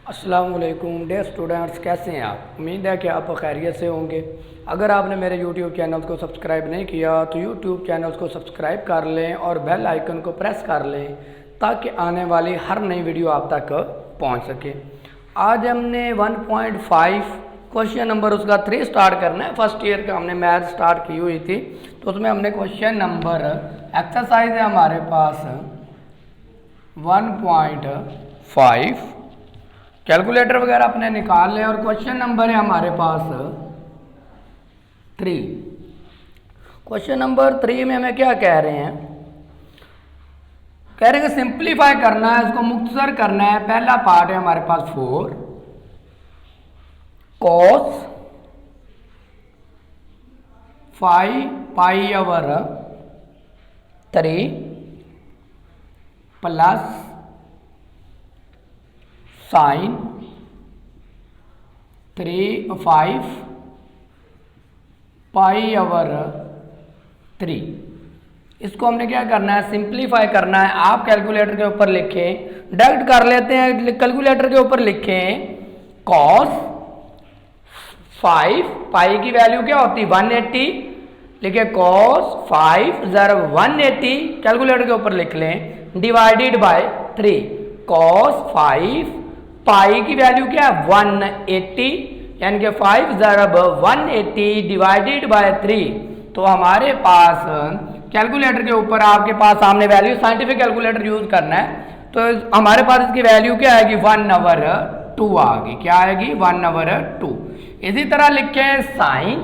अस्सलाम वालेकुम dear students, कैसे हैं आप। उम्मीद है कि आप खैरियत से होंगे। अगर आपने मेरे YouTube चैनल को सब्सक्राइब नहीं किया तो YouTube चैनल को सब्सक्राइब कर लें और बेल आइकन को प्रेस कर लें ताकि आने वाली हर नई वीडियो आप तक पहुंच सके। आज हमने 1.5 क्वेश्चन नंबर उसका 3 स्टार्ट करना है। फर्स्ट ईयर का हमने मैथ स्टार्ट की हुई थी, तो उसमें हमने क्वेश्चन नंबर एक्सरसाइज है हमारे पास 1.5। कैलकुलेटर वगैरह अपने निकाल लें और क्वेश्चन नंबर है हमारे पास 3। क्वेश्चन नंबर 3 में हमें क्या कह रहे हैं, कह रहे हैं कि सिंप्लीफाई करना है, इसको मुख्तसर करना है। पहला पार्ट है हमारे पास 4 cos 5 pi/3 plus sign 5 pi/3। इसको हमने क्या करना है, सिंप्लीफाई करना है। आप कैलकुलेटर के ऊपर लिखें, डायरेक्ट कर लेते हैं। कैलकुलेटर के ऊपर लिखें cos 5 पाई की वैल्यू क्या होती है 180, लिखे cos 5 ज़रा 180 कैलकुलेटर के ऊपर लिख लें, डिवाइडेड बाय 3। cos 5 पाई की वैल्यू क्या है 180, यानी कि 5 ज़रब 180 डिवाइडेड बाय 3। तो हमारे पास कैलकुलेटर के ऊपर आपके पास सामने वैल्यू, साइंटिफिक कैलकुलेटर यूज करना है, तो हमारे पास इसकी वैल्यू क्या आएगी 1/2 आ गई। क्या आएगी 1/2। इसी तरह लिखे साइन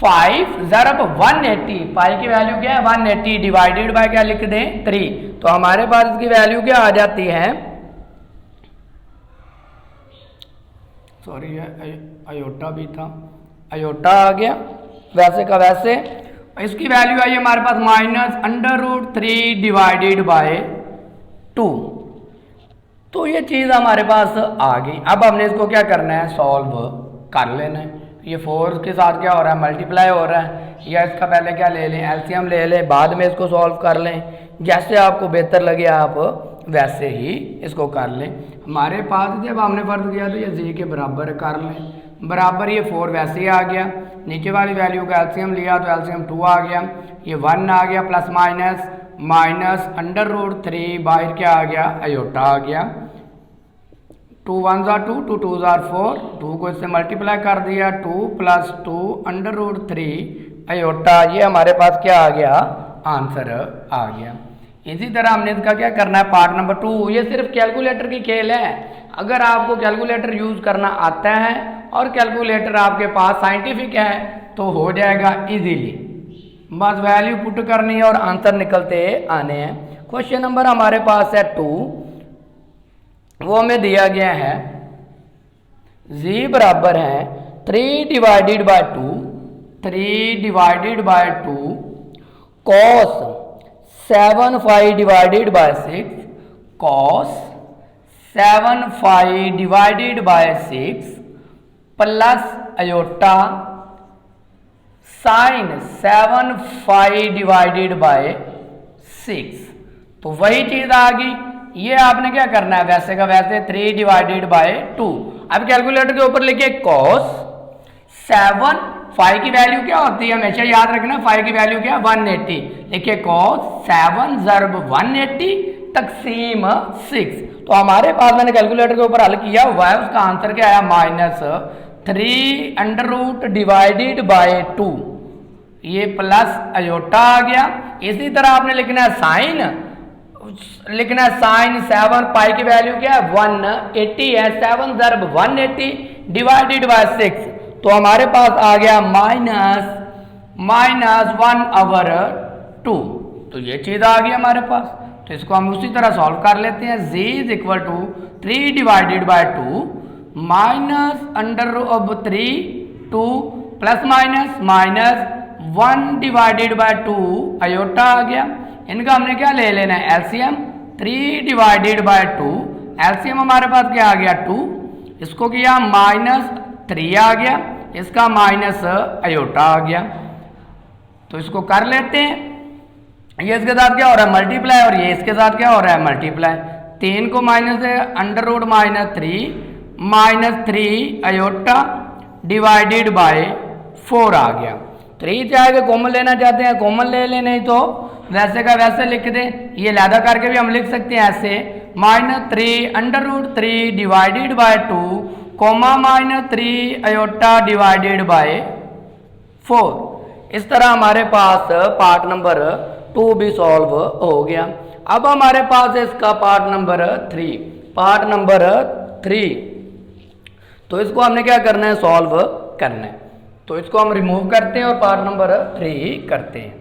5 ज़रब 180, पाई की वैल्यू क्या है 180 डिवाइडेड बाय क्या लिख दें 3। तो हमारे पास इसकी वैल्यू क्या आ जाती है, सॉरी अयोटा भी था, अयोटा आ गया वैसे का वैसे। इसकी वैल्यू आई हमारे पास -√3 डिवाइडेड बाय 2। तो ये चीज़ हमारे पास आ गई। अब हमने इसको क्या करना है, सॉल्व कर लेना है। ये 4 के साथ क्या हो रहा है, मल्टीप्लाई हो रहा है, या इसका पहले क्या ले लें, एलसीएम ले लें, बाद में इसको सॉल्व कर लें। जैसे आपको बेहतर लगे आप वैसे ही इसको कर लें। हमारे पास जब हमने फर्ज किया तो ये जी के बराबर कर लें, बराबर ये 4 वैसे ही आ गया। नीचे वाली वैल्यू का एलसीएम लिया तो एलसीएम 2 आ गया, ये 1 आ गया, प्लस माइनस √3 बाहर क्या आ गया, अयोटा आ गया। 2 1 ज़ा 2, 2 2 ज़ा 4, 2 को इससे मल्टीप्लाई कर दिया, 2 + 2 √3 अयोटा। ये हमारे पास क्या आ गया, आंसर आ गया। इसी तरह हमने इसका क्या करना है, पार्ट नंबर 2। ये सिर्फ कैलकुलेटर की खेल है। अगर आपको कैलकुलेटर यूज करना आता है और कैलकुलेटर आपके पास साइंटिफिक है तो हो जाएगा इजीली। बस वैल्यू पुट करनी है और आंसर निकलते आने हैं। क्वेश्चन नंबर हमारे पास है 2, वो हमें दिया गया है z बराबर है 3 divided by 2, 3 divided by 2 cos 7 5 divided bye 6, cos 7 5 divided bye 6 plus iota sign 7 5 divided bye 6। तो वही चीज आ गई। ये आपने क्या करना है, वैसे का वैसे 3 डिवाइडेड बाय 2। अब कैलकुलेटर के ऊपर लिखिए cos 7, 5 की वैल्यू क्या होती है, हमेशा याद रखना 5 की वैल्यू क्या है 180, लिखिए cos 7 ज़रब 180 तकसीम 6। तो हमारे पास मैंने कैलकुलेटर के ऊपर हल किया हुआ है, उसका आंसर क्या आया -3 डिवाइडेड बाय 2, ये प्लस अयोटा आ गया। इसी तरह आपने लिखना है साइन, लिखना है साइन 7 पाई की वैल्यू क्या है 180 है, 7 ज़रब 180 डिवाइडेड बाय 6। तो हमारे पास आ गया -1/2। तो ये चीज आ गई हमारे पास। तो इसको हम उसी तरह सॉल्व कर लेते हैं। z = 3 divided by 2 -√3 2 plus minus 1 divided by 2 iota आ गया। इनका हमने क्या ले लेना है, एलसीएम 3 डिवाइडेड बाय 2, एलसीएम हमारे पास क्या आ गया 2, इसको किया -3 आ गया, इसका माइनस अयोटा आ गया। तो इसको कर लेते हैं। ये इसके साथ क्या हो रहा है मल्टीप्लाई, और ये इसके साथ क्या हो रहा है मल्टीप्लाई। 3 को माइनस है, under root -3 -3 iota divided by 4 आ गया। 3 चाहे कि कॉमन लेना चाहते हैं कॉमन ले लें, नहीं तो वैसे का वैसे लिख दें। ये लैदा करके भी हम लिख सकते हैं ऐसे -3 √3 divided by 2 comma -3 iota divided by 4। इस तरह हमारे पास पार्ट नंबर 2 भी सॉल्व हो गया। अब हमारे पास है इसका पार्ट नंबर 3। पार्ट नंबर 3 तो इसको हमने क्या करना है, सॉल्व करना है। तो इसको हम रिमूव करते हैं और पार्ट नंबर 3 करते हैं।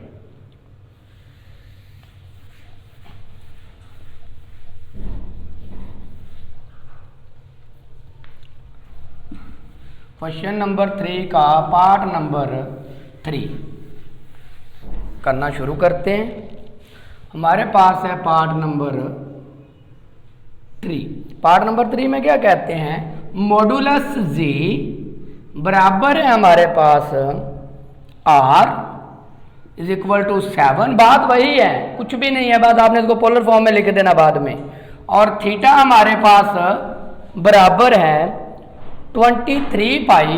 क्वेश्चन नंबर 3 का पार्ट नंबर 3 करना शुरू करते हैं। हमारे पास है पार्ट नंबर 3। पार्ट नंबर 3 में क्या कहते हैं, मॉडुलस जी बराबर है हमारे पास r इज इक्वल टू 7। बात वही है, कुछ भी नहीं है, बात आपने इसको पोलर फॉर्म में लिख देना बाद में। और थीटा हमारे पास बराबर है 23 पाई,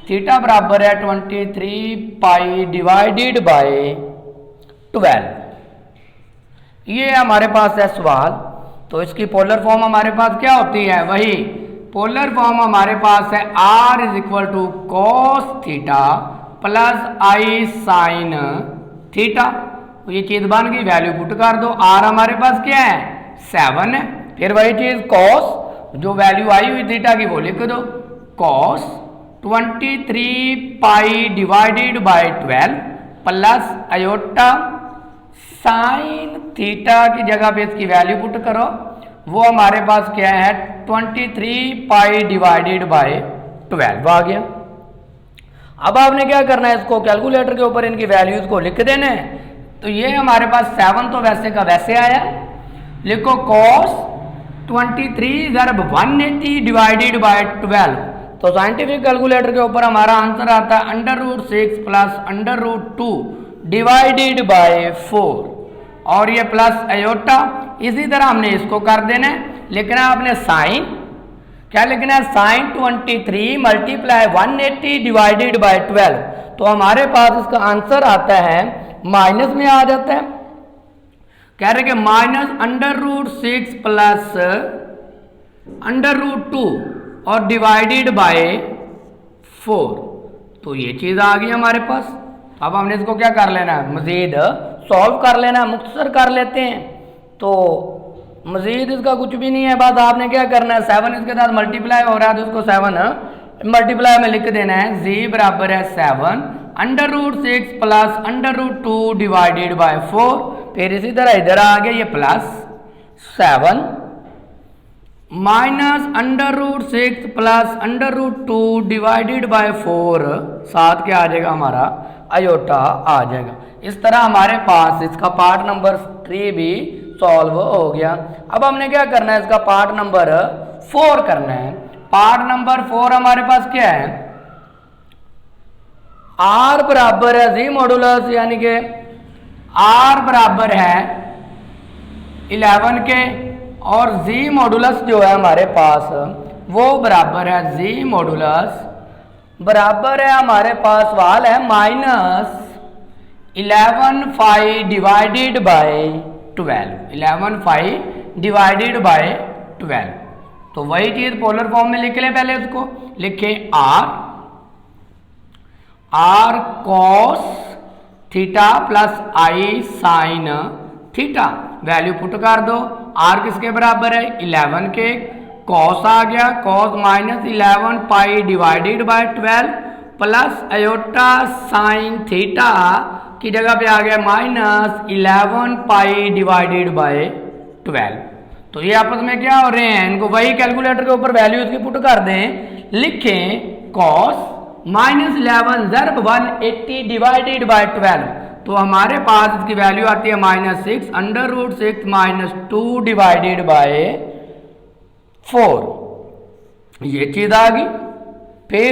थीटा बराबर है 23 पाई डिवाइडेड बाय 12। ये हमारे पास है सवाल। तो इसकी पोलर फॉर्म हमारे पास क्या होती है, वही पोलर फॉर्म हमारे पास है r is equal to cos theta plus I sine theta. तो ये चीज बन गई, वैल्यू पुट कर दो। r हमारे पास क्या है, 7 है। फिर वही चीज कॉस, जो वैल्यू आई हुई थीटा की वो लिख दो, cos 23 pi divided by 12 plus iota sine theta की जगह पे इसकी वैल्यू पुट करो, वो हमारे पास क्या है 23 पाई डिवाइडेड बाय 12 आ गया। अब आपने क्या करना है, इसको कैलकुलेटर के ऊपर इनकी वैल्यूज को लिख देना है। तो ये हमारे पास 7 तो वैसे का वैसे आया, लिखो कॉस 23 ज़रब 180 डिवाइडेड बाय 12। तो साइंटिफिक कैलकुलेटर के ऊपर हमारा आंसर आता है √6 प्लस √2 डिवाइडेड बाय 4 और ये प्लस अयोटा। इसी तरह हमने इसको कर देना है, लिखना है आपने साइन, क्या लिखना है, साइन 23 मल्टीप्लाई 180 डिवाइडेड बाय 12। तो हमारे पास इसका आंसर आता है माइनस में आ जाता है, कह रहे कि -√6 प्लस √2 और डिवाइडेड बाय 4। तो ये चीज आ गई हमारे पास। अब हमने इसको क्या कर लेना है, मजीद सॉल्व कर लेना है, मुख्तसर कर लेते हैं। तो मजीद इसका कुछ भी नहीं है, बस आपने क्या करना है, 7 इसके साथ मल्टीप्लाई हो रहा है तो उसको 7 मल्टीप्लाई में लिख देना है। जी बराबर है 7 √6 प्लस √2 डिवाइडेड बाय 4। फिर इसी तरह इधर आ गया ये plus 7 minus √6 plus √2 divided by 4, साथ क्या आ जाएगा हमारा अयोटा आ जाएगा। इस तरह हमारे पास इसका पार्ट नंबर 3 भी सॉल्व हो गया। अब हमने क्या करना है, इसका पार्ट नंबर 4 करना है। पार्ट नंबर 4 हमारे पास क्या है, r बराबर है जी मॉडुलस, यानी कि r बराबर है 11 के और जी मॉडुलस जो है हमारे पास वो बराबर है जी मॉडुलस बराबर है हमारे पास सवाल है -11 phi divided by 12, 11 phi divided by 12। तो वही चीज पोलर फॉर्म में लिख लें, पहले उसको लिखें r cos theta plus I sine theta, value put कर दो। r किसके बराबर है, 11 के, cos आ गया, cos -11 pi divided by 12 plus iota sine theta की जगह पे आ गया -11 पाई डिवाइडेड बाय 12। तो ये आपस में क्या हो रहे हैं, इनको वही कैलकुलेटर के ऊपर वैल्यू इसकी पुट कर दें, लिखें cos -11 ज़रब 180 डिवाइडेड बाय 12। तो हमारे पास इसकी वैल्यू आती है -6 √6 -2 डिवाइडेड बाय 4। ये चीज आ गई। फिर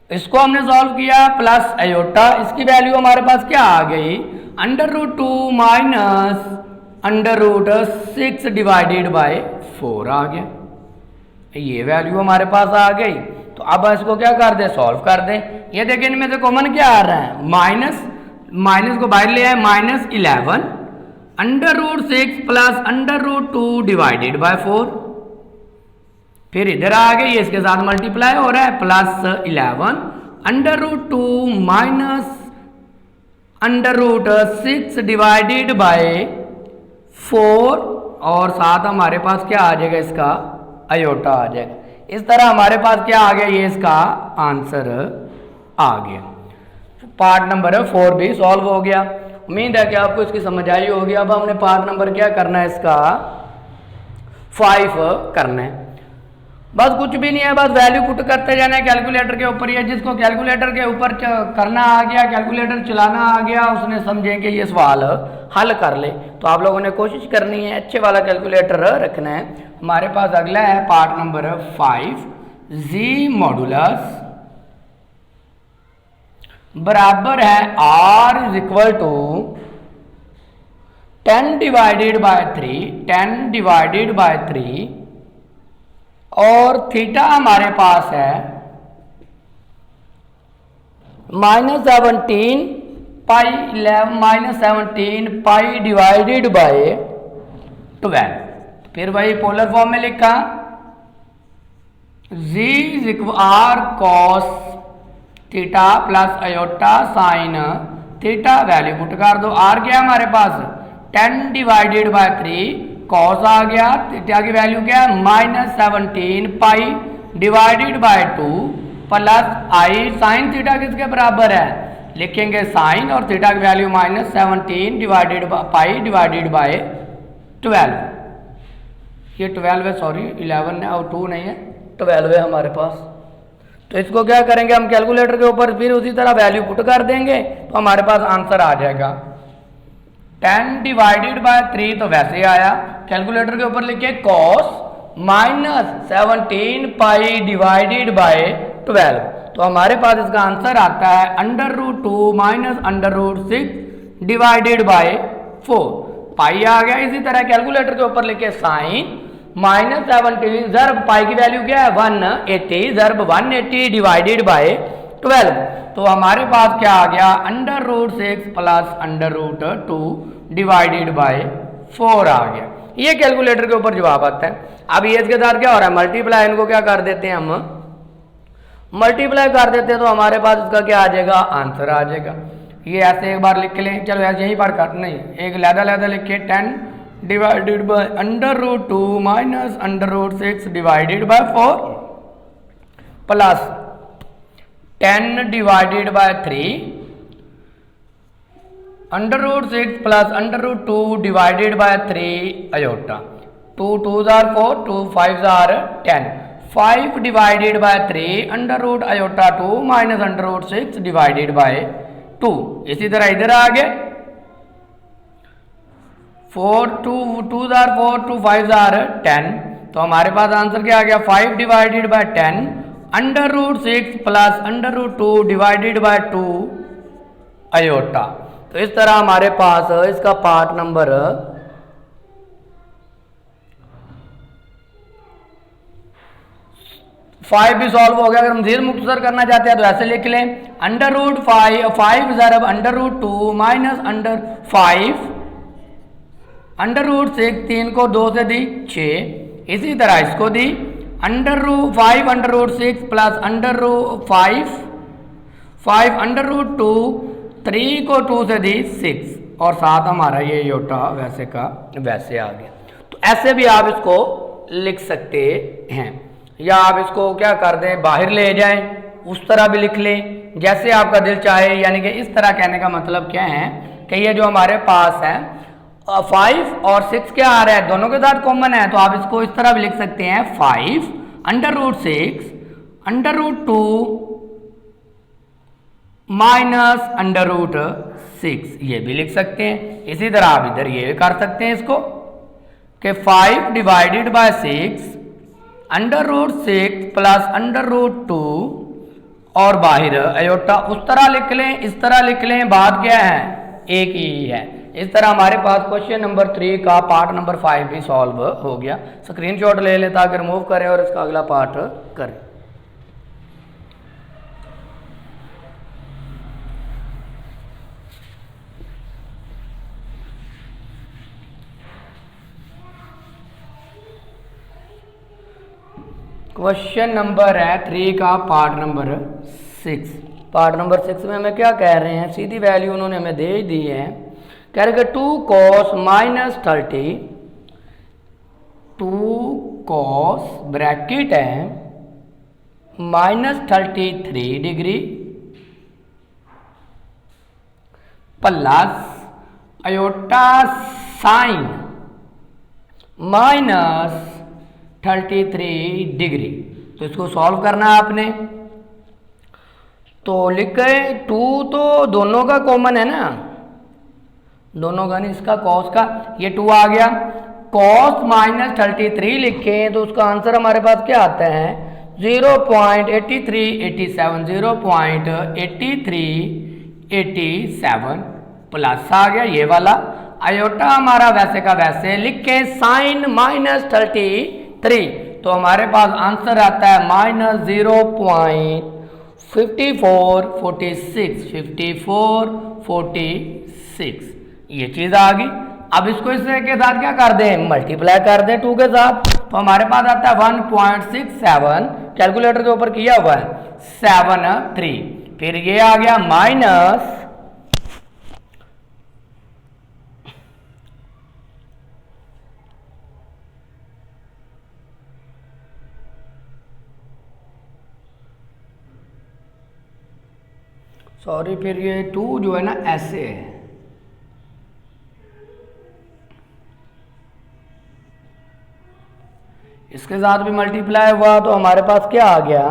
इसको हमने सॉल्व किया, प्लस अयोटा, इसकी वैल्यू हमारे पास क्या आ गई, √2 -√6 डिवाइडेड बाय 4 आ गया। ये वैल्यू हमारे पास आ गई। तो अब इसको क्या कर दे, सॉल्व कर दे। ये देखिए इनमें से कॉमन क्या आ रहा है, माइनस को बाहर ले आए, -11 √6 प्लस √2 डिवाइडेड बाय 4। फिर इधर आ गए, ये इसके साथ मल्टीप्लाई हो रहा है, +11 √2 माइनस √6 डिवाइडेड बाय 4, और साथ हमारे पास क्या आ जाएगा, इसका अयोटा आ जाएगा। इस तरह हमारे पास क्या आ गया, ये इसका आंसर आ गया। पार्ट नंबर 4 भी सॉल्व हो गया। उम्मीद है कि आपको इसकी समझ आई होगी। अब हमने पार्ट नंबर क्या करना है, इसका 5 करना है। बस कुछ भी नहीं है, बस वैल्यू पुट करते जाना है कैलकुलेटर के ऊपर। ये जिसको कैलकुलेटर के ऊपर करना आ गया, कैलकुलेटर चलाना आ गया, उसने समझे कि ये सवाल हल कर ले। तो आप लोगों ने कोशिश करनी है अच्छे वाला कैलकुलेटर रखना है। हमारे पास अगला है पार्ट नंबर 5, जी मॉडुलस बराबर है R = 10 divided by 3, 10 divided by 3, और थीटा हमारे पास है -17 पाई डिवाइडेड बाय 12। फिर वही पोलर फॉर्म में लिखा, जी R cos theta plus iota sine theta. Value put कर दो। R क्या है हमारे पास, 10 डिवाइडेड बाय 3, कॉस आ गया, थीटा की वैल्यू क्या है, -17 पाई divided by 2 plus I sine theta किसके बराबर है, लिखेंगे साइन, और थीटा की value -17 divided pi divided by 12। ये 12 है, सॉरी 11 है और 2 नहीं है, 12 है हमारे पास। तो इसको क्या करेंगे हम कैलकुलेटर के ऊपर फिर उसी तरह वैल्यू पुट कर देंगे, तो हमारे पास आंसर आ जाएगा 10 डिवाइडेड बाय 3। तो वैसे ही आया, कैलकुलेटर के ऊपर लिखे cos -17 पाई डिवाइडेड बाय 12। तो हमारे पास इसका आंसर आता है √2 माइनस √6 डिवाइडेड बाय 4। पाई आ गया। इसी तरह कैलकुलेटर के ऊपर लिखे साइन -17 जर्ब पाई की वैल्यू क्या है 180 जर्ब 180 डिवाइडेड बाय 12। तो हमारे पास क्या आ गया, √6 प्लस √2 डिवाइडेड बाय 4 आ गया। ये कैलकुलेटर के ऊपर जवाब आता है। अब ये इसके साथ क्या हो रहा है, मल्टीप्लाई, इनको क्या कर देते हैं हम, मल्टीप्लाई कर देते हैं, तो हमारे पास इसका क्या आ जाएगा, आंसर आ जाएगा। ये ऐसे एक बार लिख लें, चलो ऐसे यहीं पर कर, नहीं एक लहदा लिखे, 10 divided by √2 minus √6 divided by 4 plus 10 divided by 3 √6 plus √2 divided by 3 iota. 2 2s are 4, 2 5s are 10, 5 divided by 3 √ iota 2 minus √6 divided by 2। इसी तरह इधर आ गए, 4 2 2s are 4, 2 5s are 10। तो हमारे पास आंसर क्या आ गया, 5 divided by 10 √6 plus √2 divided by 2 iota. तो इस तरह हमारे पास इसका पार्ट नंबर 5 भी सॉल्व हो गया। अगर हम मजीद मुख्तसर करना चाहते हैं तो ऐसे लिख लें, √5 ज़रब √2 माइनस √5 √6, 3 को 2 से दी 6। इसी तरह इसको दी √5 √6 प्लस √5 √2, 3 को 2 से दी 6, और साथ हमारा ये योटा वैसे का वैसे आ गया। तो ऐसे भी आप इसको लिख सकते हैं, या आप इसको क्या कर दें, बाहर ले जाएं, उस तरह भी लिख लें, जैसे आपका दिल चाहे। यानी कि इस तरह कहने का मतलब क्या है कि ये जो हमारे पास है 5 और 6 क्या आ रहा है, दोनों के साथ कॉमन है, तो आप इसको इस तरह भी लिख सकते हैं, 5 √6 √2 माइनस √6, ये भी लिख सकते हैं। इसी तरह आप इधर ये कर सकते हैं इसको कि 5 डिवाइडेड बाय 6 √6 प्लस √2 और बाहर अयोटा। उस तरह लिख लें, इस तरह लिख लें, बात क्या है, एक ही है। इस तरह हमारे पास क्वेश्चन नंबर 3 का पार्ट नंबर 5 भी सॉल्व हो गया। स्क्रीनशॉट ले लें ताकि रिमूव करें और इसका अगला पार्ट करें। क्वेश्चन नंबर है 3 का पार्ट नंबर 6। पार्ट नंबर 6 में हमें क्या कह रहे हैं, सीधी वैल्यू उन्होंने हमें दे दी है। कह रहे 2 cos -30, 2 cos ब्रैकेट है -33 degree plus iota sign -33 degree. तो इसको सॉल्व करना है आपने। तो लिखे 2 तो दोनों का कॉमन है ना, दोनों का नहीं, इसका कॉस का, ये 2 आ गया। कॉस -33 लिखे तो उसका आंसर हमारे पास क्या आता है 0.8387, 0.8387 प्लस आ गया ये वाला। अयोटा हमारा वैसे का वैसे लिखे साइन -33, तो हमारे पास आंसर आता है -0.5446, ये चीज आ गई। अब इसको इसके साथ क्या कर दें, मल्टीप्लाई कर दें 2 के साथ, तो हमारे पास आता है 1.67, कैलकुलेटर के ऊपर किया हुआ है 73। फिर ये आ गया माइनस फिर ये 2 जो है ना ऐसे है, इसके साथ भी मल्टीप्लाई हुआ तो हमारे पास क्या आ गया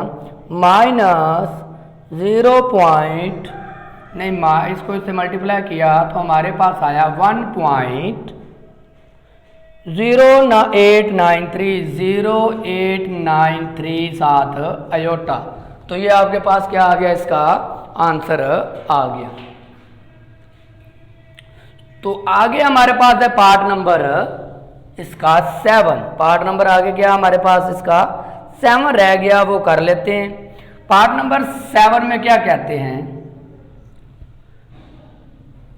इसको इससे मल्टीप्लाई किया तो हमारे पास आया 1.0893 साथ अयोटा। तो ये आपके पास क्या आ गया, इसका आंसर आ गया। तो आगे हमारे पास है पार्ट नंबर इसका 7। पार्ट नंबर आगे क्या हमारे पास इसका 7 रह गया, वो कर लेते हैं। पार्ट नंबर 7 में क्या कहते हैं,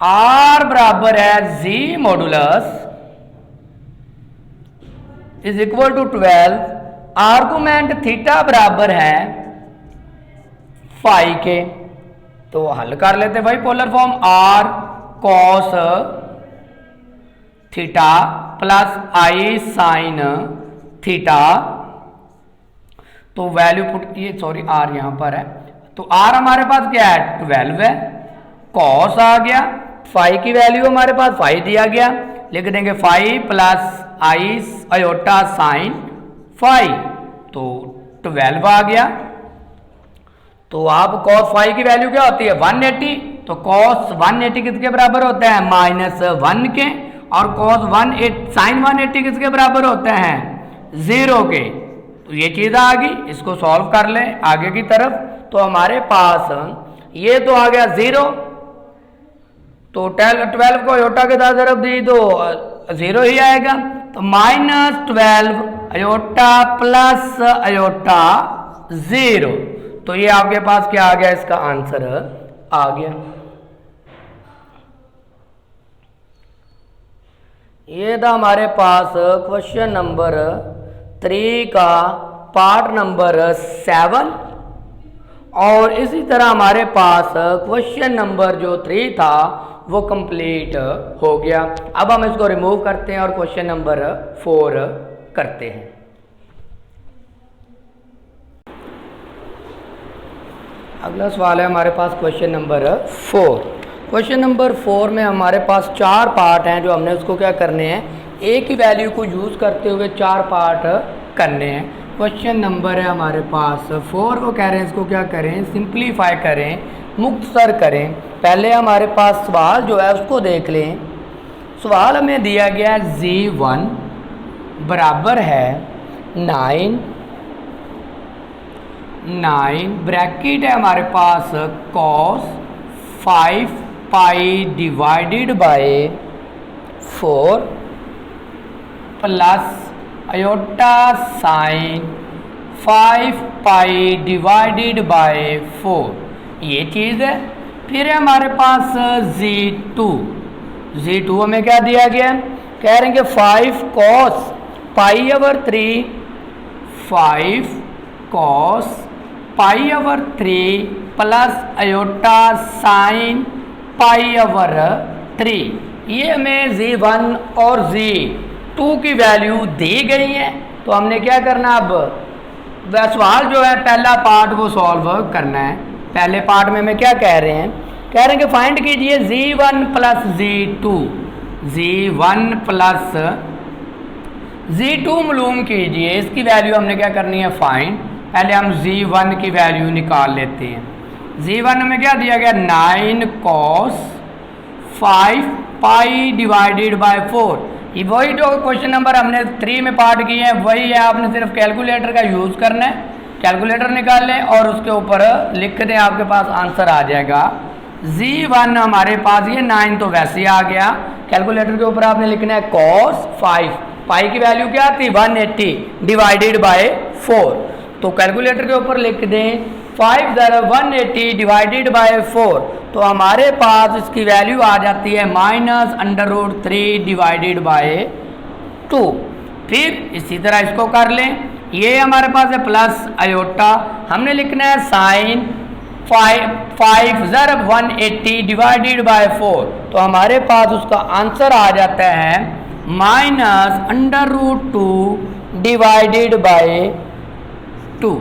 R बराबर है Z modulus is equal to 12, argument theta बराबर है फाई के। तो हल कर लेते भाई polar form R cos theta plus I sine theta. तो वैल्यू पुट किए, सॉरी R यहां पर है, तो R हमारे पास क्या है 12 है, cos आ गया, फाई की वैल्यू हमारे पास फाई दिया गया, लिख देंगे phi plus I iota sine phi, तो 12 आ गया। तो आप cos फाई की वैल्यू क्या होती है 180, तो cos 180 किसके बराबर होता है -1 के, और cos 180 साइन 180 किसके बराबर होते हैं 0 के। तो ये चीज आ गई, इसको सॉल्व कर लें आगे की तरफ। तो हमारे पास ये तो आ गया 0, तो 12 को अयोटा के साथ जब दी तो 0 ही आएगा, तो -12 अयोटा प्लस अयोटा 0। तो ये आपके पास क्या आ गया, इसका आंसर आ गया। ये था हमारे पास क्वेश्चन नंबर 3 का पार्ट नंबर 7, और इसी तरह हमारे पास क्वेश्चन नंबर जो 3 था वो कंप्लीट हो गया। अब हम इसको रिमूव करते हैं और क्वेश्चन नंबर 4 करते हैं। अगला सवाल है हमारे पास क्वेश्चन नंबर 4। क्वेश्चन नंबर 4 में हमारे पास 4 पार्ट हैं जो हमने उसको क्या करने हैं, एक ही वैल्यू को यूज़ करते हुए 4 पार्ट करने हैं। क्वेश्चन नंबर है हमारे पास 4, वो कह रहे हैं इसको क्या करें, सिंप्लीफाई करें, मुख्तसर करें। पहले हमारे पास सवाल जो है उसको देख लें। सवाल हमें दिया गया Z1 बराबर है 9 ब्रैकेट है हमारे पास cos 5 pi divided by 4 plus iota sine 5 pi divided by 4, ये चीज़ है। फिर है हमारे पास Z2 हमें क्या दिया गया है, कह रहे हैं कि 5 cos pi over 3, 5 cos pi over 3 plus iota sine pi over 3, ये हमें Z1 और Z2 की वैल्यू दी गई है। तो हमने क्या करना, अब सवाल जो है पहला पार्ट वो सॉल्व करना है। पहले पार्ट में हमें क्या कह रहे हैं, कह रहे हैं कि फाइंड कीजिए Z1 plus Z2, Z1 plus Z2 मालूम कीजिए, इसकी वैल्यू हमने क्या करनी है फाइंड। पहले हम Z1 की वैल्यू निकाल लेते हैं। Z1 में क्या दिया गया, 9 cos 5 पाई डिवाइडेड बाय 4, ये वही जो क्वेश्चन नंबर हमने 3 में पार्ट किए हैं वही है। आपने सिर्फ कैलकुलेटर का यूज़ करना है, कैलकुलेटर निकाल लें और उसके ऊपर लिख दें, आपके पास आंसर आ जाएगा। Z1 हमारे पास ये 9 तो वैसे ही आ गया, कैलकुलेटर के ऊपर आपने लिखना है cos 5, पाई की वैल्यू क्या थी 180 डिवाइडेड बाय 4, तो कैलकुलेटर के ऊपर लिख दें 5 ज़रा 180 डिवाइडेड बाय 4, तो हमारे पास इसकी वैल्यू आ जाती है -√3 डिवाइडेड बाय 2। फिर इसी तरह इसको कर लें, ये हमारे पास है प्लस आयोटा, हमने लिखना है साइन 5 ज़रा 180 डिवाइडेड बाय 4, तो हमारे पास उसका आंसर आ जाता है -√2 डिवाइडेड बाय 2।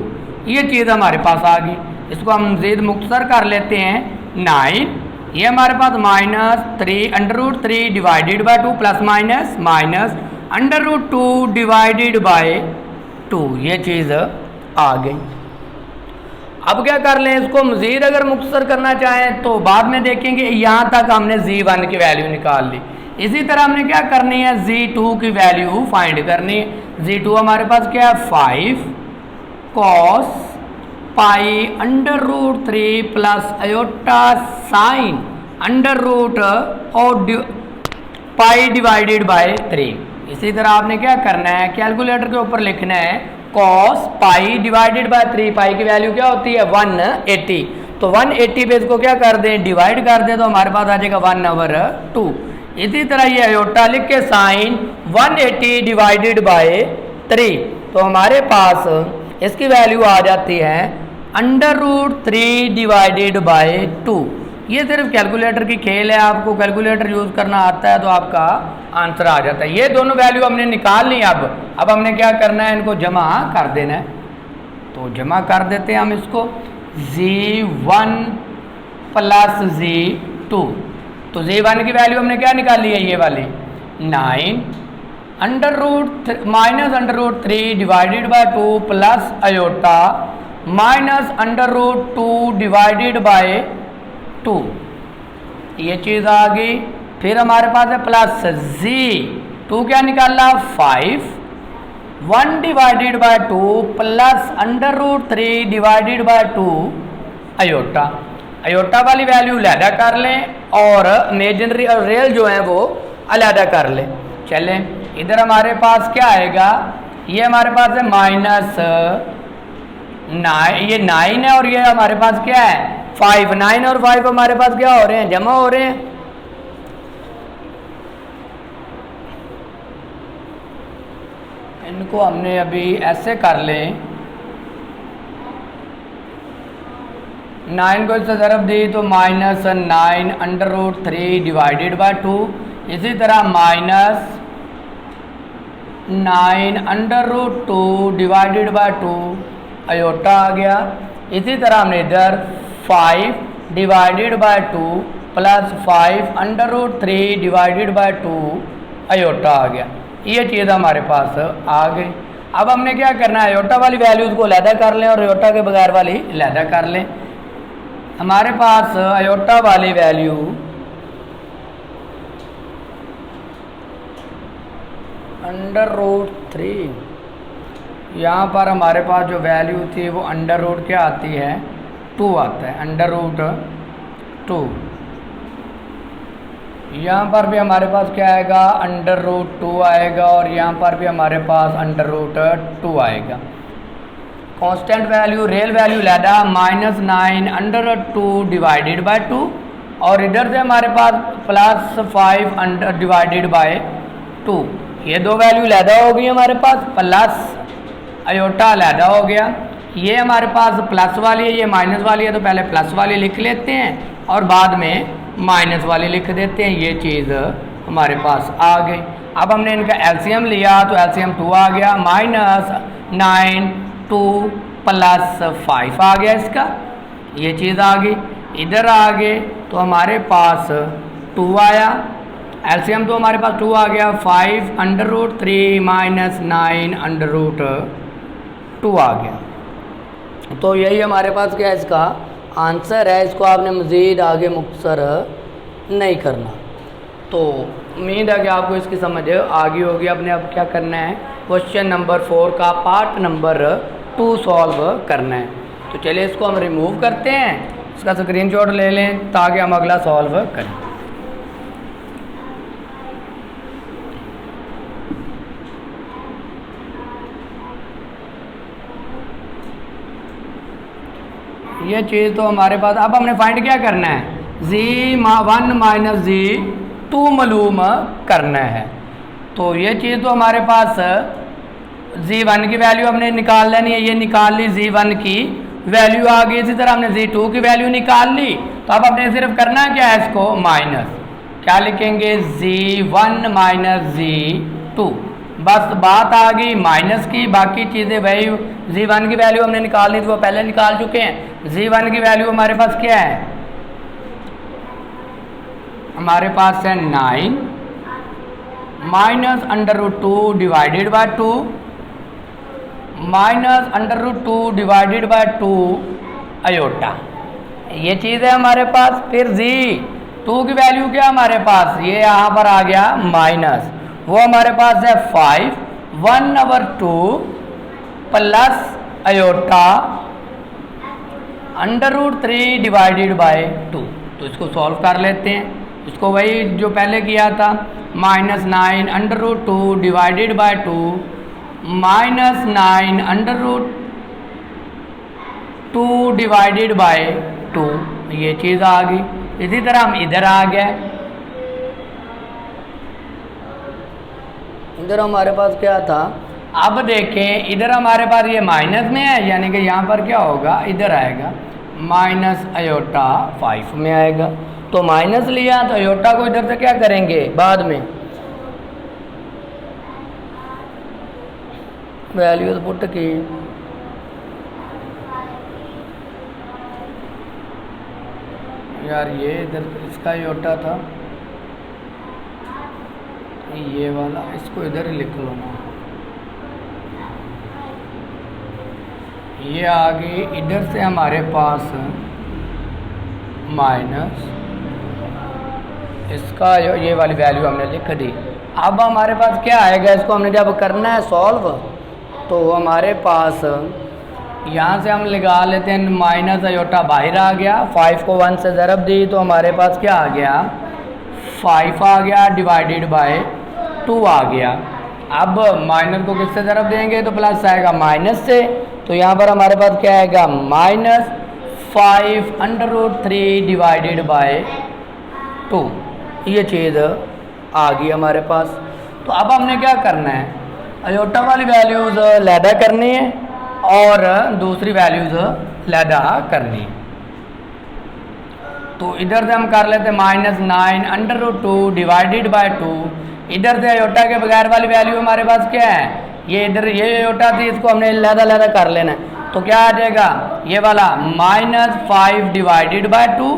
ये चीज़ हमारे पास आ गई, इसको हम ज़ेद मुख्तसर कर लेते हैं 9, ये हमारे पास -√3 divided by 2 plus minus -√2 divided by 2, ये चीज़ आ गई। अब क्या कर लें, इसको मज़ीद अगर मुख्तसर करना चाहें तो बाद में देखेंगे। यहाँ तक हमने Z1 की वैल्यू निकाल ली, इसी तरह हमने क्या करनी है Z2 की वैल्यू फाइंड करनी है। Z2 हमारे पास क्या है 5 cos पाई √3 प्लस आयोटा साइन और पाई डिवाइडेड बाय 3। इसी तरह आपने क्या करना है, कैलकुलेटर के ऊपर लिखना है cos पाई डिवाइडेड बाय 3, पाई की वैल्यू क्या होती है 180, तो 180 पे इसको क्या कर दें डिवाइड कर दें, तो हमारे पास आ जाएगा 1/2। इसी तरह ये आयोटा लिख के साइन 180 डिवाइडेड बाय 3, तो हमारे पास इसकी वैल्यू आ जाती है √3 डिवाइडेड बाय 2। ये सिर्फ कैलकुलेटर की खेल है, आपको कैलकुलेटर यूज़ करना आता है तो आपका आंसर आ जाता है। ये दोनों वैल्यू हमने निकाल ली, अब हमने क्या करना है, इनको जमा कर देना है। तो जमा कर देते हैं हम इसको, Z1 प्लस Z2, तो Z1 की वैल्यू हमने क्या निकाली है, ये वाली 9 -√3 divided by 2 plus iota -√2 divided by 2, ये चीज़ आ गई। फिर हमारे पास है प्लस Z2 क्या निकाला 5 1 divided by 2 plus √3 divided by 2 iota वाली वैल्यू अलहदा कर लें और इमेजिनरी और रियल जो है वो अलहदा कर लें। चलें, इधर हमारे पास क्या आएगा, ये हमारे पास है -9, ये 9 है और ये हमारे पास क्या है 5, 9 और 5 हमारे पास क्या हो रहे हैं, जमा हो रहे हैं। इनको हमने अभी ऐसे कर लें, 9 को इससे ज़रब दी तो -9√3 डिवाइडेड बाय 2, इसी तरह -9√2 डिवाइडेड बाय 2 आयोटा आ गया। इसी तरह हमने इधर 5 divided by 2 plus 5√3 divided by 2 iota आ गया। ये चीज़ हमारे पास आ गई। अब हमने क्या करना है, आयोटा वाली वैल्यूज़ को अलहदा कर लें और आयोटा के बगैर वाली अलहदा कर लें। हमारे पास आयोटा वाली वैल्यू √3, यहाँ पर हमारे पास जो वैल्यू थी वो √ क्या आती है 2 आता है, √2। यहाँ पर भी हमारे पास क्या आएगा, √2 आएगा, और यहाँ पर भी हमारे पास √2 आएगा। Constant value real value Leda -9 divided by 2, और इधर से हमारे पास +5 डिवाइडेड बाय 2। ये दो वैल्यू लेदा हो गई हमारे पास, प्लस अयोटा लेदा हो गया। ये हमारे पास प्लस वाली है, ये माइनस वाली है, तो पहले प्लस वाली लिख लेते हैं और बाद में माइनस वाली लिख देते हैं। ये चीज़ हमारे पास आ गई। अब हमने इनका एलसीएम लिया तो एलसीएम 2 आ गया, -9 2 +5 आ गया इसका, ये चीज़ आ गई। इधर आ गए तो हमारे पास 2 आया, एलसीएम तो हमारे पास 2 आ गया, 5 √3 -9 √2 आ गया। तो यही हमारे पास क्या है, इसका आंसर है। इसको आपने मज़ीद आगे मुख्तसर नहीं करना। तो उम्मीद है कि आपको इसकी समझ आ गई होगी। अपने अब क्या करना है, क्वेश्चन नंबर 4 का पार्ट नंबर 2 सॉल्व करना है। तो चलिए इसको हम रिमूव करते हैं, इसका स्क्रीनशॉट ले लें ताकि हम अगला सॉल्व करें। ये चीज़ तो हमारे पास, अब हमने फाइंड क्या करना है, z1 - z2 मालूम करना है। तो ये चीज़ तो हमारे पास z1 की वैल्यू हमने निकाल लेनी है, ये निकाल ली, z1 की वैल्यू आ गई। इसी तरह हमने z2 की वैल्यू निकाल ली। तो अब अपने सिर्फ करना क्या है, इसको माइनस, क्या लिखेंगे, z1 - z2। बस बात आ गई माइनस की, बाकी चीज़ें वही। z1 की वैल्यू हमने निकाल ली तो वो पहले निकाल चुके हैं। z1 की वैल्यू हमारे पास क्या है, हमारे पास है 9 -√2 divided by 2 -√2 divided by 2 iota, ये चीज़ है हमारे पास। फिर z2 की वैल्यू क्या हमारे पास, ये यहाँ पर आ गया माइनस, वो हमारे पास है 5 1/2 प्लस अयोटा √3 डिवाइडेड बाय 2। तो इसको सॉल्व कर लेते हैं। इसको वही जो पहले किया था, -9 √2 डिवाइडेड बाय 2 -9 √2 डिवाइडेड बाय 2, ये चीज़ आ गई। इसी तरह हम इधर आ गए, इधर हमारे पास क्या था, अब देखें इधर हमारे पास ये माइनस में है, यानी कि यहाँ पर क्या होगा, इधर आएगा -5 में आएगा। तो माइनस लिया तो अयोटा को इधर से क्या करेंगे, बाद में वैल्यूज पुट की, यार ये इधर इसका अयोटा था, ये वाला, इसको इधर ही लिख लो ना। ये आगे इधर से हमारे पास माइनस, इसका ये वाली वैल्यू हमने लिख दी। अब हमारे पास क्या आएगा, इसको हमने जब करना है सॉल्व, तो हमारे पास यहाँ से हम लगा लेते हैं माइनस अयोटा बाहर आ गया, 5 को 1 से ज़रब दी तो हमारे पास क्या आ गया, 5 आ गया डिवाइडेड बाय 2 आ गया। अब माइनस को किससे ज़रब देंगे तो प्लस आएगा माइनस से, तो यहाँ पर हमारे पास क्या आएगा, -5 √3 डिवाइडेड बाय 2, ये चीज़ आ गई हमारे पास। तो अब हमने क्या करना है, अयोटा वाली वैल्यूज़ लैदा करनी है और दूसरी वैल्यूज़ लैदा करनी है। तो इधर से हम कर लेते हैं -9 √2 डिवाइडेड बाय 2। इधर से अयोटा के बगैर वाली वैल्यू हमारे पास क्या है, ये इधर ये अयोटा थी, इसको हमने लैदा कर लेना है। तो क्या आ जाएगा, ये वाला -5 डिवाइडेड बाय 2,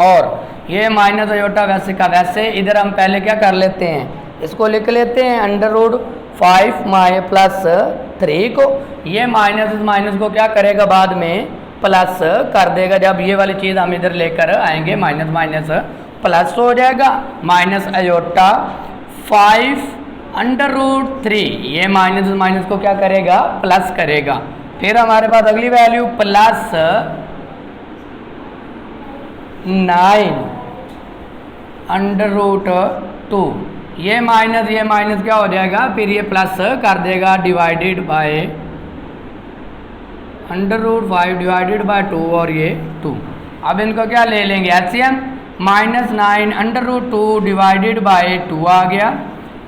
और ये माइनस अयोटा वैसे का वैसे। इधर हम पहले क्या कर लेते हैं, इसको लिख लेते हैं √5 प्लस 3 को, ये माइनस इस माइनस को क्या करेगा, बाद में प्लस कर देगा। जब ये वाली चीज़ हम इधर लेकर आएंगे, माइनस माइनस प्लस हो जाएगा, माइनस अयोटा 5 √3, ये माइनस माइनस को क्या करेगा, प्लस करेगा। फिर हमारे पास अगली वैल्यू प्लस 9 √2, ये माइनस क्या हो जाएगा, फिर ये प्लस कर देगा डिवाइडेड बाय √5 डिवाइडेड बाय 2 और ये 2। अब इनको क्या ले लेंगे एलसीएम, -9 √2 डिवाइडेड बाय 2 आ गया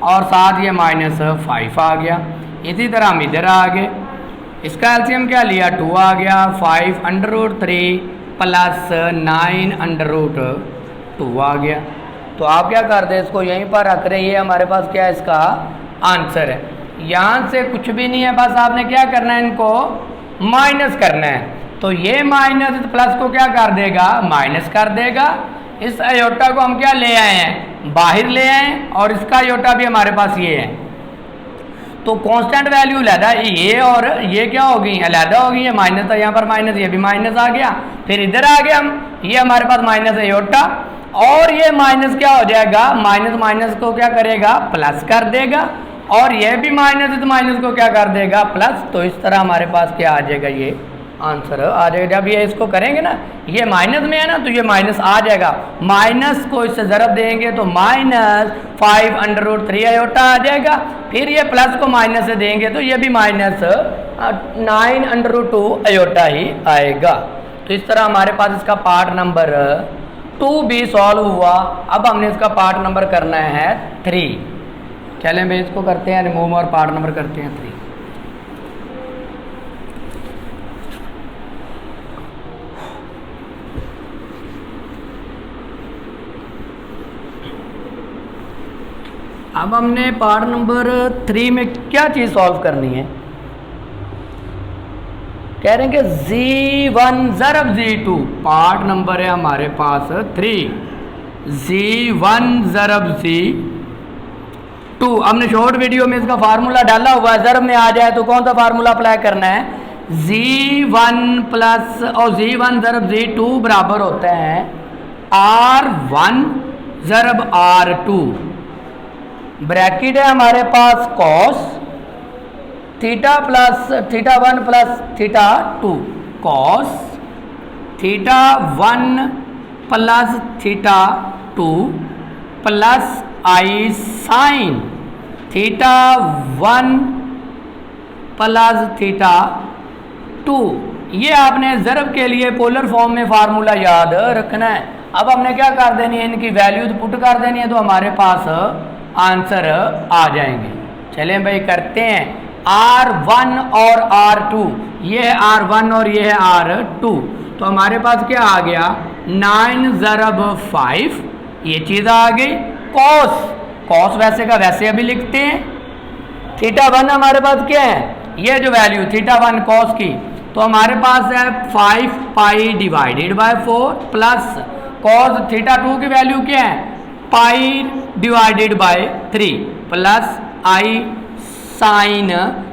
और साथ ये -5 आ गया। इसी तरह हम इधर आ गए, इसका एलसीएम क्या लिया 2 आ गया, 5 √3 प्लस 9 √2 आ गया। तो आप क्या कर दे, इसको यहीं पर रख रहे, ये हमारे पास क्या है इसका आंसर है। यहाँ से कुछ भी नहीं है, बस आपने क्या करना है, इनको माइनस करना है। तो ये माइनस प्लस को क्या कर देगा, माइनस कर देगा। इस आयोटा को हम क्या ले आए हैं, बाहर ले आए हैं, और इसका आयोटा भी हमारे पास ये है। तो कांस्टेंट वैल्यू अलहदा, ये और ये क्या हो गई, अलहदा हो गई। ये माइनस था, यहाँ पर माइनस, ये भी माइनस आ गया। फिर इधर आ गया हम, ये हमारे पास माइनस आयोटा, और ये माइनस क्या हो जाएगा, माइनस को क्या करेगा, प्लस कर देगा, और ये भी माइनस को क्या कर देगा, प्लस। तो इस तरह हमारे पास क्या आ जाएगा, ये आंसर आ जाएगा। जब ये इसको करेंगे ना, ये माइनस में है ना, तो ये माइनस आ जाएगा। माइनस को इससे ज़रब देंगे तो -5 √3 आयोटा आ जाएगा। फिर ये प्लस को माइनस से देंगे तो ये भी -9 √2 आयोटा ही आएगा। तो इस तरह हमारे पास इसका पार्ट नंबर 2 भी सॉल्व हुआ। अब हमने इसका पार्ट नंबर करना है 3। चलें भाई, इसको करते हैं रिमूव और पार्ट नंबर करते हैं 3। अब हमने पार्ट नंबर 3 में क्या चीज़ सॉल्व करनी है, कह रहे हैं कि Z1 ज़रब Z2। पार्ट नंबर है हमारे पास 3, Z1 ज़रब Z2। हमने शॉर्ट वीडियो में इसका फार्मूला डाला हुआ है, ज़रब में आ जाए तो कौन सा फार्मूला अप्लाई करना है, Z1 प्लस और Z1 ज़रब Z2 बराबर होता है R1 ज़रब R2। ब्रैकेट है हमारे पास cos θ1 plus θ2, cos θ1 plus θ2 plus I sin θ1 plus θ2। ये आपने ज़रब के लिए पोलर फॉर्म में फार्मूला याद रखना है। अब हमने क्या कर देनी है, इनकी वैल्यूज पुट कर देनी है, तो हमारे पास आंसर आ जाएंगे। चलें भाई करते हैं। R1 और R2, ये है R1 और ये है R2। तो हमारे पास क्या आ गया, 9 ज़रब 5, ये चीज़ आ गई। कॉस वैसे का वैसे अभी लिखते हैं। θ1 हमारे पास क्या है, ये जो वैल्यू θ1 कॉस की, तो हमारे पास है 5 pi divided by 4 plus cos θ2 की वैल्यू क्या है, pi divided by 3 plus I sine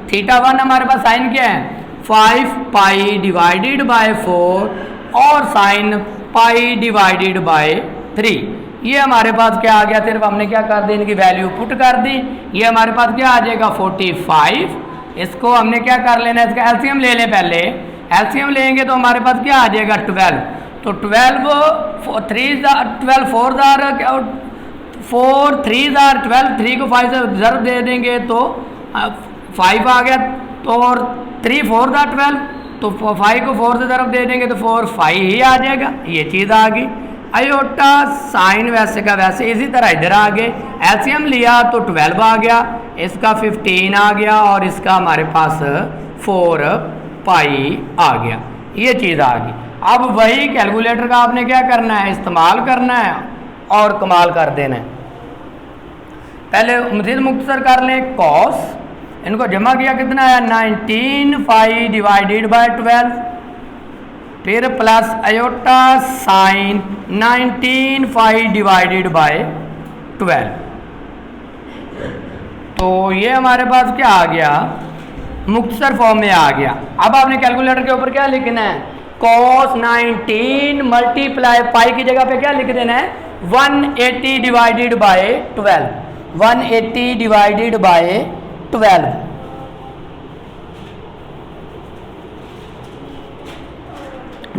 θ1 हमारे पास साइन क्या है, 5 पाई डिवाइडेड बाय 4 और साइन पाई डिवाइडेड बाय 3। ये हमारे पास क्या आ गया, सिर्फ हमने क्या कर दी, इनकी वैल्यू पुट कर दी। ये हमारे पास क्या आ जाएगा 45। इसको हमने क्या कर लेना है, इसका एलसीएम ले लें। पहले एलसीएम लेंगे तो हमारे पास क्या आ जाएगा 12। तो 12 3 जार 12, 3 को 5 से ज़रब दे देंगे तो 5 आ गया। तो और 3 4 जार 12, तो 5 को 4 से ज़रब दे देंगे तो 4 5 ही आ जाएगा। ये चीज़ आ गई। आयोटा साइन वैसे का वैसे, इसी तरह इधर आ गए। एलसीएम लिया तो 12 आ गया, इसका 15 आ गया और इसका हमारे पास 4 पाई आ गया। ये चीज़ आ गई। अब वही कैलकुलेटर का आपने क्या करना है, इस्तेमाल करना है और कमाल कर देना है। पहले मज़ीद मुख्तसर कर लें, कॉस इनको जमा किया कितना है 19 पाई डिवाइडेड बाय 12, फिर plus iota sine 19 pi divided by 12। तो ये हमारे पास क्या आ गया, मुख्तसर फॉर्म में आ गया। अब आपने कैलकुलेटर के ऊपर क्या लिखना है, cos 19 मल्टीप्लाई पाई की जगह पे क्या लिख देना है 180 डिवाइडेड बाय 12, 180 डिवाइडेड बाय 12।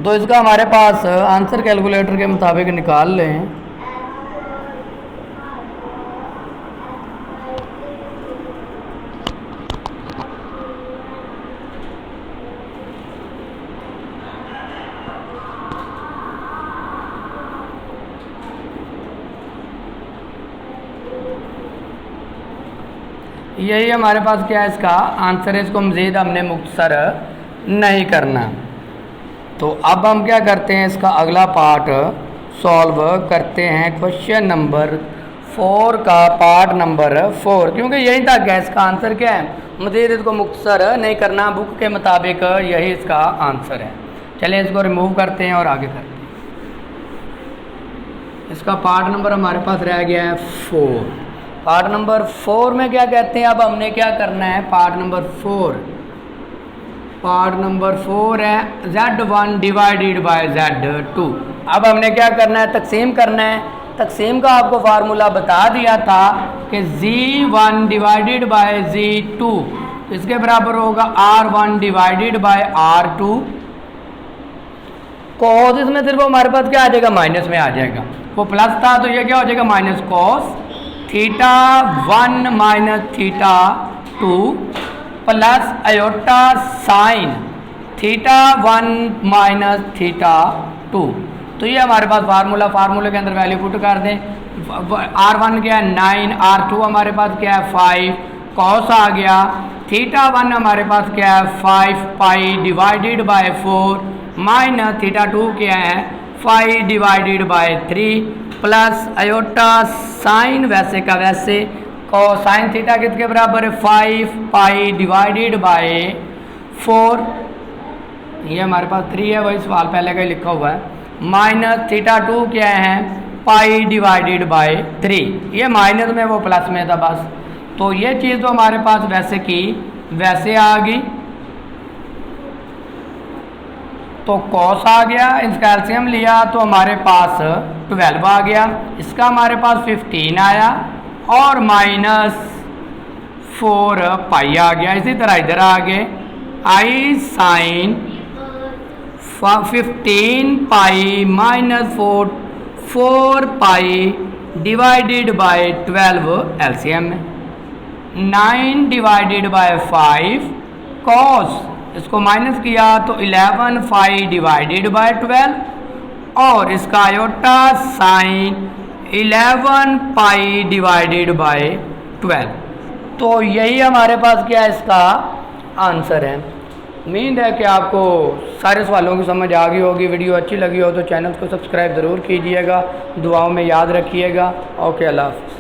तो इसका हमारे पास आंसर कैलकुलेटर के मुताबिक निकाल लें यही हमारे पास क्या है इसका आंसर है। इसको मज़ीद हमने मुख्तसर नहीं करना। तो अब हम क्या करते हैं, इसका अगला पार्ट सॉल्व करते हैं। क्वेश्चन नंबर 4 का पार्ट नंबर 4, क्योंकि यही तक है इसका आंसर क्या है, मज़ीद इसको मुख्तसर नहीं करना, बुक के मुताबिक यही इसका आंसर है। चलिए इसको रिमूव करते हैं और आगे करते हैं। इसका पार्ट नंबर हमारे पास रह गया है 4। पार्ट नंबर 4 में क्या कहते हैं, अब हमने क्या करना है, पार्ट नंबर 4 है Z1 डिवाइडेड बाय Z2। अब हमने क्या करना है, तकसीम करना है। तकसीम का आपको फार्मूला बता दिया था कि Z1 डिवाइडेड बाय Z2 तो इसके बराबर होगा R1 divided by R2। Cos इसमें सिर्फ हमारे पास क्या आ जाएगा, माइनस में आ जाएगा। वो प्लस था तो ये क्या हो जाएगा, minus cos θ1 minus θ2 plus iota sine θ1 minus θ2। तो ये हमारे पास फार्मूले के अंदर वैल्यू पुट कर दें। R1 क्या है 9, R2 हमारे पास क्या है 5, कॉस आ गया। θ1 हमारे पास क्या है 5 पाई डिवाइडेड बाय 4 माइनस θ2 क्या है 5 divided by 3 plus iota sign वैसे का वैसे कोसाइन थीटा किसके बराबर है 5 पाई डिवाइडेड बाय 4। ये हमारे पास 3 है, वही सवाल पहले का ही लिखा हुआ है। माइनस θ2 क्या है पाई डिवाइडेड बाय 3। ये माइनस में वो प्लस में था बस। तो ये चीज़ तो हमारे पास वैसे की वैसे आ गई। तो कॉस आ गया, इसका एलसीएम लिया तो हमारे पास 12 आ गया। इसका हमारे पास 15 आया और माइनस 4 पाई आ गया। इसी तरह इधर आ गए i sine 15 pi minus 4 pi divided by 12 LCM में 9 डिवाइडेड बाय 5 कॉस इसको माइनस किया तो 11 पाई डिवाइडेड बाय 12 और इसका iota sine 11 pi divided by 12। तो यही हमारे पास क्या है इसका आंसर है। उम्मीद है कि आपको सारे सवालों की समझ आ गई होगी। वीडियो अच्छी लगी हो तो चैनल को सब्सक्राइब ज़रूर कीजिएगा, दुआओं में याद रखिएगा। ओके, अल्लाह हाफ़िज़।